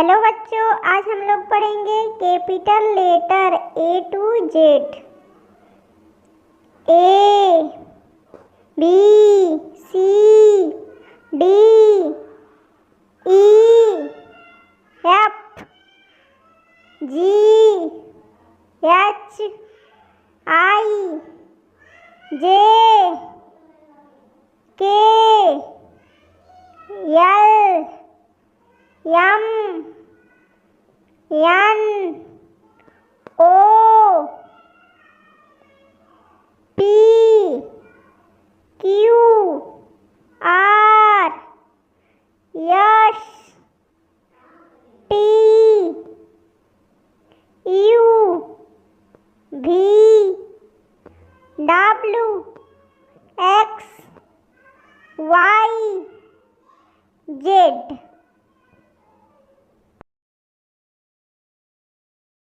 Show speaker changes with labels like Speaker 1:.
Speaker 1: Hello बच्चों, आज हम लोग पढ़ेंगे capital letter A to Z. A, B, C, D, E, F, G, H, I, J, K, L, M, N, O, P, Q, R, S, T, U, V, W, X, Y, Z.